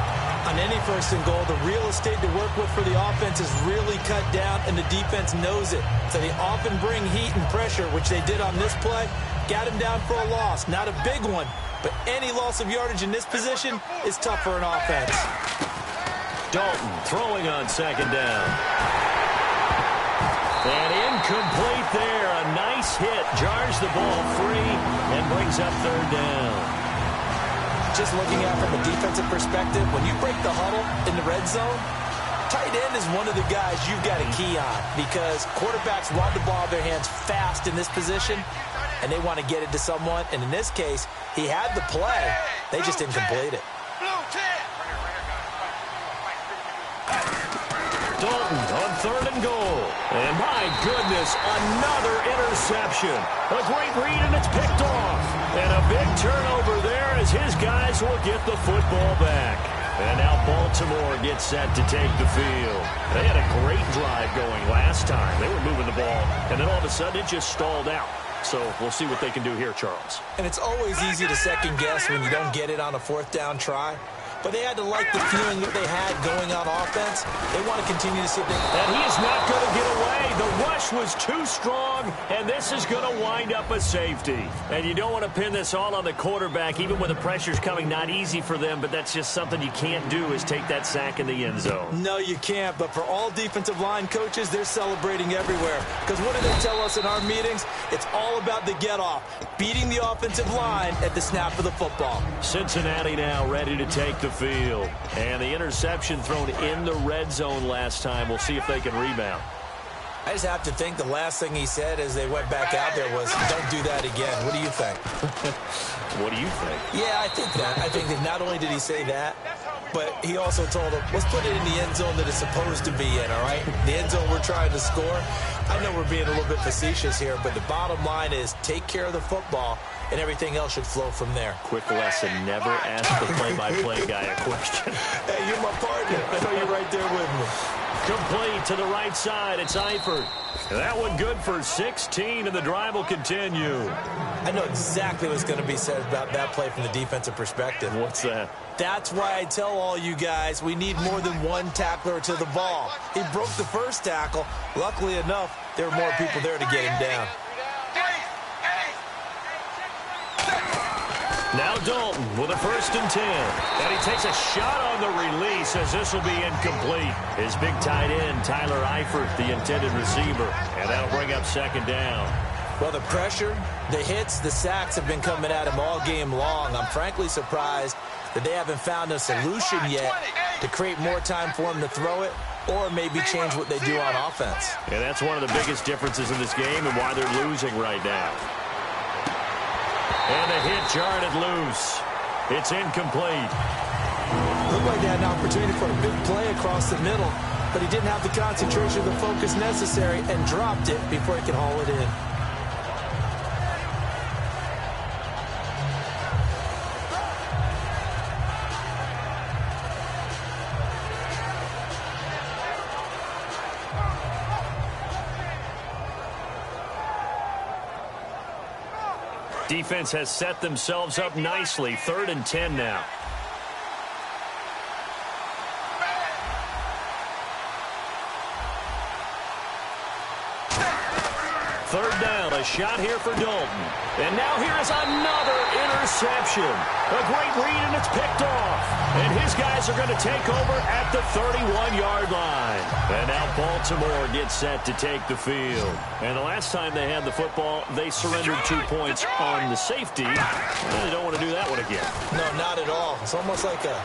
On any 1st and goal, the real estate to work with for the offense is really cut down, and the defense knows it. So they often bring heat and pressure, which they did on this play. Got him down for a loss. Not a big one, but any loss of yardage in this position is tough for an offense. Dalton throwing on 2nd down. And incomplete there. A nice hit. Jars the ball free and brings up 3rd down. Just looking at it from a defensive perspective, when you break the huddle in the red zone, tight end is one of the guys you've got a key on because quarterbacks want the ball in their hands fast in this position, and they want to get it to someone. And in this case, he had the play. They just didn't complete it. Dalton on 3rd and goal. And my goodness, another interception. A great read, and it's picked off. And a big turnover there as his guys will get the football back. And now Baltimore gets set to take the field. They had a great drive going last time. They were moving the ball, and then all of a sudden it just stalled out. So we'll see what they can do here, Charles. And it's always easy to second guess when you don't get it on a 4th down try. But they had to like the feeling that they had going on offense. They want to continue to see if they... And he is not going to get away. The rush was too strong, and this is going to wind up a safety. And you don't want to pin this all on the quarterback, even when the pressure's coming. Not easy for them, but that's just something you can't do is take that sack in the end zone. No, you can't. But for all defensive line coaches, they're celebrating everywhere. Because what do they tell us in our meetings? It's all about the get-off, beating the offensive line at the snap of the football. Cincinnati now ready to take the field. And the interception thrown in the red zone last time. We'll see if they can rebound. I just have to think the last thing he said as they went back out there was, don't do that again. What do you think? What do you think? Yeah, I think that. I think that not only did he say that, but he also told them, let's put it in the end zone that it's supposed to be in, all right? The end zone we're trying to score. I know we're being a little bit facetious here, but the bottom line is take care of the football, and everything else should flow from there. Quick lesson, never ask the play-by-play guy a question. Hey, you're my partner. I know you're right there with me. Complete to the right side. It's Eifert. That one good for 16, and the drive will continue. I know exactly what's going to be said about that play from the defensive perspective. What's that? That's why I tell all you guys we need more than one tackler to the ball. He broke the first tackle. Luckily enough, there were more people there to get him down. Now Dalton with a 1st and 10. And he takes a shot on the release as this will be incomplete. His big tight end, Tyler Eifert, the intended receiver. And that'll bring up 2nd down. Well, the pressure, the hits, the sacks have been coming at him all game long. I'm frankly surprised that they haven't found a solution yet to create more time for him to throw it or maybe change what they do on offense. And that's one of the biggest differences in this game and why they're losing right now. And the hit jarred it loose. It's incomplete. Looked like they had an opportunity for a big play across the middle, but he didn't have the concentration or the focus necessary and dropped it before he could haul it in. Defense has set themselves up nicely. 3rd and 10 now. Third down, a shot here for Dalton. And now here is another interception. A great read, and it's picked off. And his guys are going to take over at the 31-yard line. And now Baltimore gets set to take the field. And the last time they had the football, they surrendered 2 points on the safety. And they don't want to do that one again. No, not at all. It's almost like a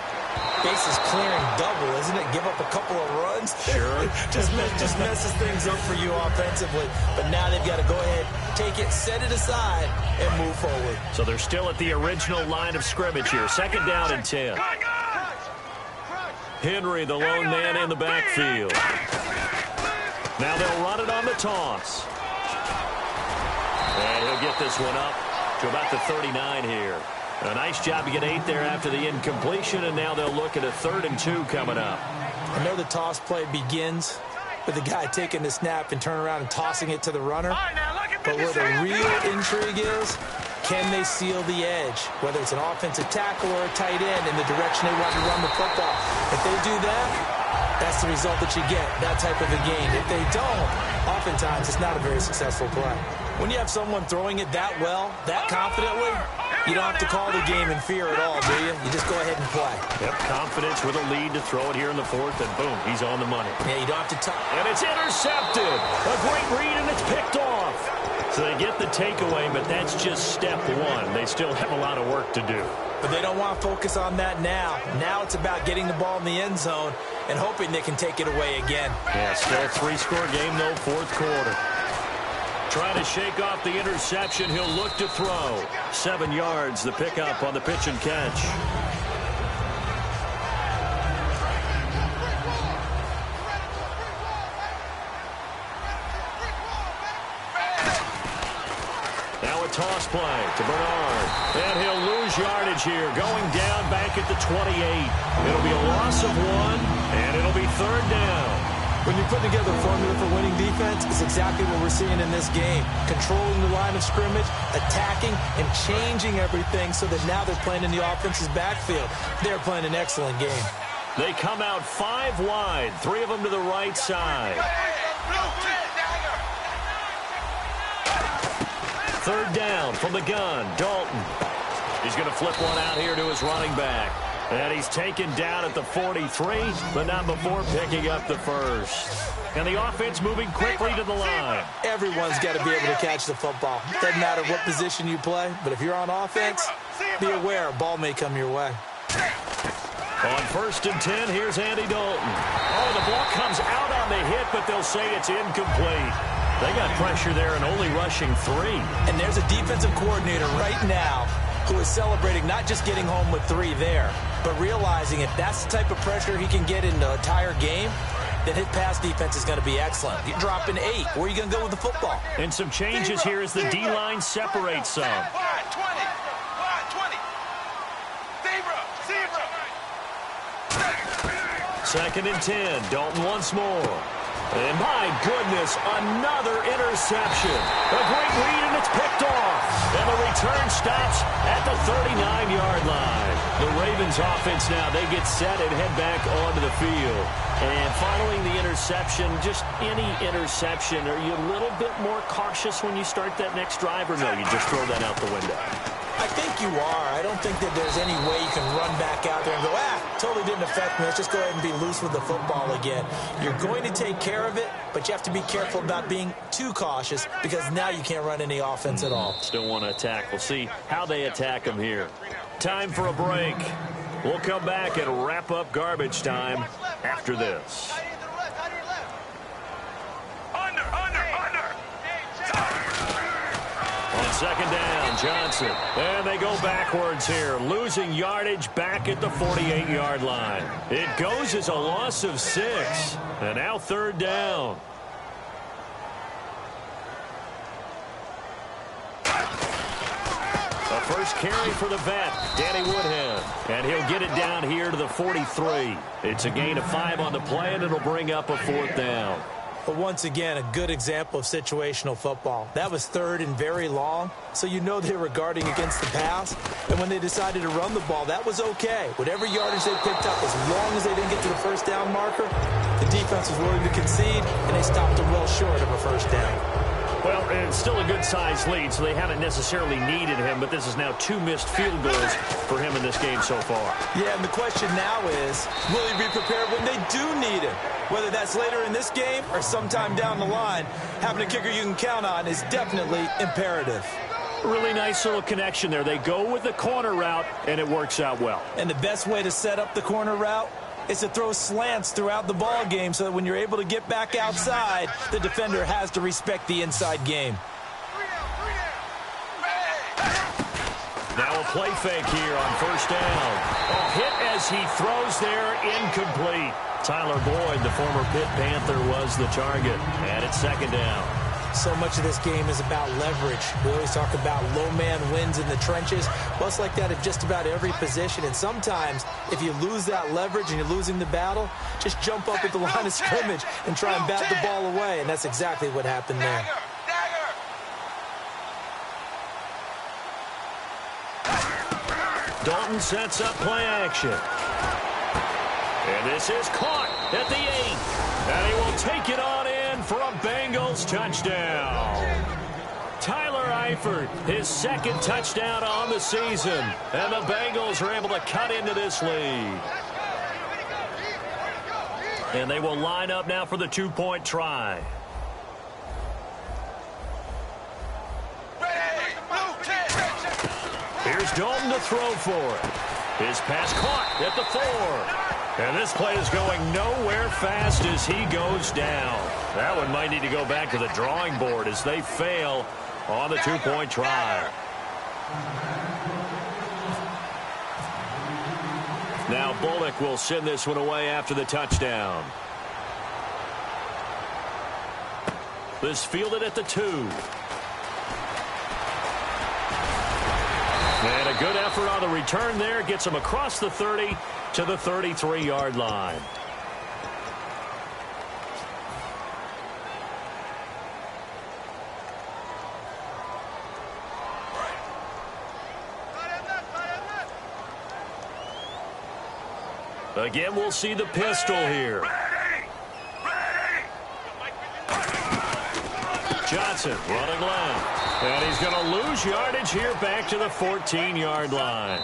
bases clearing double, isn't it? Give up a couple of runs. Sure. just messes things up for you offensively. But now they've got to go ahead, take it, set it aside, and move forward. So they're still at the original line of scrimmage here. 2nd down and 10. Henry, the lone man in the backfield. Now they'll run it on the toss. And he'll get this one up to about the 39 here. A nice job to get 8 there after the incompletion, and now they'll look at a 3rd and 2 coming up. I know the toss play begins with the guy taking the snap and turning around and tossing it to the runner. But where the real intrigue is, can they seal the edge, whether it's an offensive tackle or a tight end, in the direction they want to run the football. If they do that, that's the result that you get, that type of a gain. If they don't, oftentimes it's not a very successful play. When you have someone throwing it that well, that confidently, you don't have to call the game in fear at all, do you? You just go ahead and play. Yep, confidence with a lead to throw it here in the 4th, and boom, he's on the money. Yeah, you don't have to and it's intercepted. A great read, and it's picked off. So they get the takeaway, but that's just step 1. They still have a lot of work to do. But they don't want to focus on that now. Now it's about getting the ball in the end zone and hoping they can take it away again. Yeah, still a 3-score game, though, 4th quarter. Trying to shake off the interception. He'll look to throw. 7 yards, the pickup on the pitch and catch. Now a toss play to Bernard. And he'll lose yardage here. Going down back at the 28. It'll be a loss of 1, and it'll be 3rd down. When you're putting together a formula for winning defense, it's exactly what we're seeing in this game. Controlling the line of scrimmage, attacking, and changing everything so that now they're playing in the offense's backfield. They're playing an excellent game. They come out 5 wide, 3 of them to the right side. 3rd down from the gun, Dalton. He's going to flip one out here to his running back. And he's taken down at the 43, but not before picking up the 1st. And the offense moving quickly to the line. Everyone's got to be able to catch the football. Doesn't matter what position you play, but if you're on offense, be aware a ball may come your way. On 1st and 10, here's Andy Dalton. Oh, the ball comes out on the hit, but they'll say it's incomplete. They got pressure there and only rushing 3. And there's a defensive coordinator right now who is celebrating not just getting home with 3 there, but realizing if that's the type of pressure he can get in the entire game, then his pass defense is going to be excellent. You're dropping 8. Where are you going to go with the football? And some changes here as the D-line separates some. 20. 2nd and 10. Dalton once more. And my goodness, another interception. A great read, and it's picked off. And the return stops at the 39-yard line. The Ravens offense now, they get set and head back onto the field. And following the interception, just any interception, are you a little bit more cautious when you start that next drive, or no, you just throw that out the window? I think you are. I don't think that there's any way you can run back out there and go, totally didn't affect me. Let's just go ahead and be loose with the football again. You're going to take care of it, but you have to be careful about being too cautious because now you can't run any offense at all. Still want to attack. We'll see how they attack them here. Time for a break. We'll come back and wrap up garbage time after this. On 2nd down, Johnson. And they go backwards here, losing yardage back at the 48-yard line. It goes as a loss of 6. And now 3rd down. A first carry for the vet, Danny Woodhead. And he'll get it down here to the 43. It's a gain of 5 on the play, and it'll bring up a 4th down. But once again, a good example of situational football. That was 3rd and very long, so you know they were guarding against the pass. And when they decided to run the ball, that was okay. Whatever yardage they picked up, as long as they didn't get to the 1st down marker, the defense was willing to concede, and they stopped them well short of a 1st down. Well, it's still a good-sized lead, so they haven't necessarily needed him, but this is now 2 missed field goals for him in this game so far. Yeah, and the question now is, will he be prepared when they do need him? Whether that's later in this game or sometime down the line, having a kicker you can count on is definitely imperative. Really nice little connection there. They go with the corner route, and it works out well. And the best way to set up the corner route is to throw slants throughout the ball game so that when you're able to get back outside, the defender has to respect the inside game. Now a play fake here on first down. Oh, hit as he throws there, incomplete. Tyler Boyd, the former Pitt Panther, was the target. And it's second down. So much of this game is about leverage. We always talk about low man wins in the trenches. Well, it's like that at just about every position. And sometimes, if you lose that leverage and you're losing the battle, just jump up at the line of scrimmage and try and bat the ball away. And that's exactly what happened there. Dalton sets up play action. And this is caught at the 8. And he will take it on in for a Bengals touchdown. Tyler Eifert, his second touchdown on the season. And the Bengals are able to cut into this lead. And they will line up now for the 2-point try. Here's Dalton to throw for it. His pass caught at the 4. And this play is going nowhere fast as he goes down. That one might need to go back to the drawing board as they fail on the 2-point try. Now Bullock will send this one away after the touchdown. This fielded at the 2. And a good effort on the return there. Gets him across the 30 to the 33-yard line. Again, we'll see the pistol here. Johnson running left. And he's going to lose yardage here back to the 14-yard line.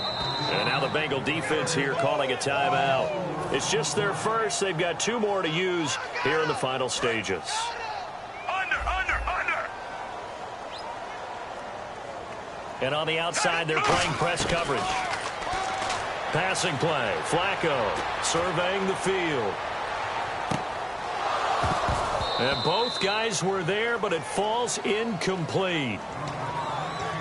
And now the Bengal defense here calling a timeout. It's just their first. They've got 2 more to use here in the final stages. Under. And on the outside, they're playing press coverage. Passing play. Flacco surveying the field. And both guys were there, but it falls incomplete.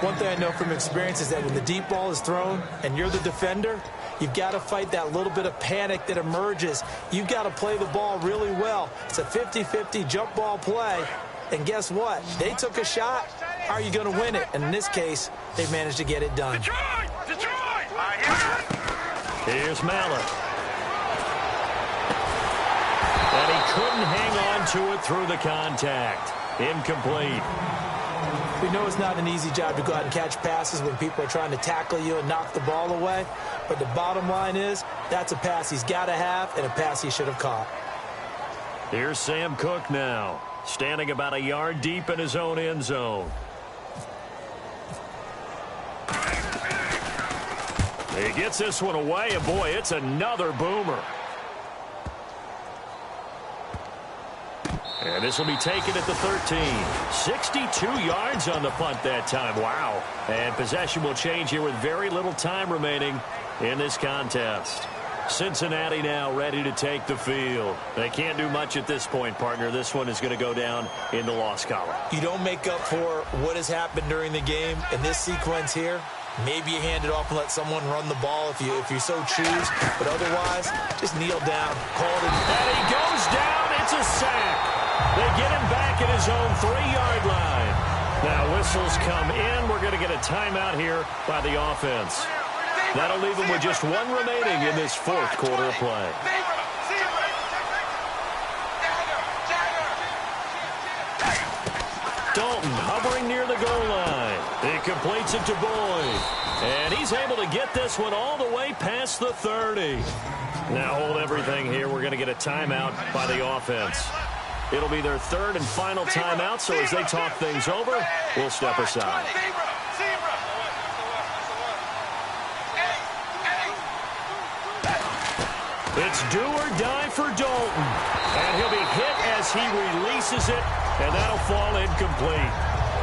One thing I know from experience is that when the deep ball is thrown and you're the defender, you've got to fight that little bit of panic that emerges. You've got to play the ball really well. It's a 50-50 jump ball play. And guess what? They took a shot. How are you going to win it? And in this case, they managed to get it done. Detroit! Here's Mallet. And he couldn't hang on to it through the contact. Incomplete. We know it's not an easy job to go out and catch passes when people are trying to tackle you and knock the ball away. But the bottom line is, that's a pass he's got to have and a pass he should have caught. Here's Sam Cook now, standing about a yard deep in his own end zone. He gets this one away, and boy, it's another boomer. And this will be taken at the 13. 62 yards on the punt that time. Wow. And possession will change here with very little time remaining in this contest. Cincinnati now ready to take the field. They can't do much at this point, partner. This one is going to go down in the loss column. You don't make up for what has happened during the game in this sequence here. Maybe you hand it off and let someone run the ball if you so choose. But otherwise, just kneel down. Call it. And he goes down. It's a sack. They get him back at his own 3-yard line. Now whistles come in. We're going to get a timeout here by the offense. That'll leave them with just 1 remaining in this 4th quarter of play. Dalton hovering near the goal line. He completes it to Boyd. And he's able to get this one all the way past the 30. Now hold everything here. We're going to get a timeout by the offense. It'll be their 3rd and final timeout, so as they talk things over, we'll step aside. It's do or die for Dalton. And he'll be hit as he releases it, and that'll fall incomplete.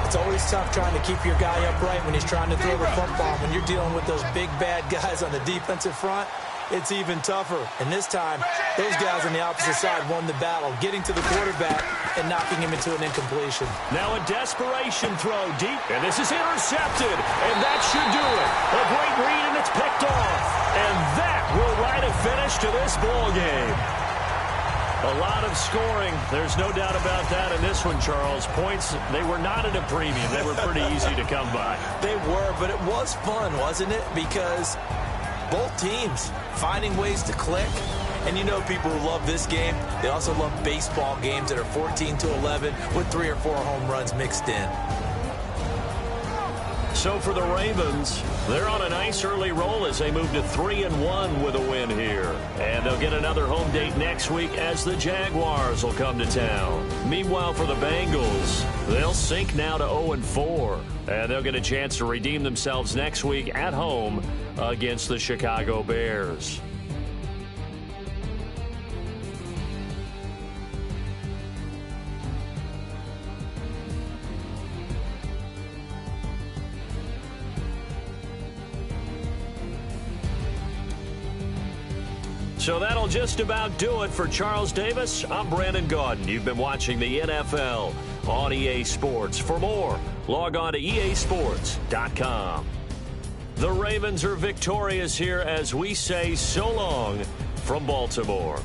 It's always tough trying to keep your guy upright when he's trying to throw the football. When you're dealing with those big, bad guys on the defensive front, it's even tougher. And this time, those guys on the opposite side won the battle, getting to the quarterback and knocking him into an incompletion. Now a desperation throw deep, and this is intercepted, and that should do it. A great read, and it's picked off. And that will write a finish to this ball game. A lot of scoring. There's no doubt about that in this one, Charles. Points, they were not at a premium. They were pretty easy to come by. They were, but it was fun, wasn't it? Because both teams finding ways to click. And you know people who love this game, they also love baseball games that are 14-11 with 3 or 4 home runs mixed in. So for the Ravens, they're on a nice early roll as they move to 3-1 with a win here. And they'll get another home date next week as the Jaguars will come to town. Meanwhile, for the Bengals, they'll sink now to 0-4. And they'll get a chance to redeem themselves next week at home against the Chicago Bears. So that'll just about do it for Charles Davis. I'm Brandon Gaudin. You've been watching the NFL on EA Sports. For more, log on to easports.com. The Ravens are victorious here as we say so long from Baltimore.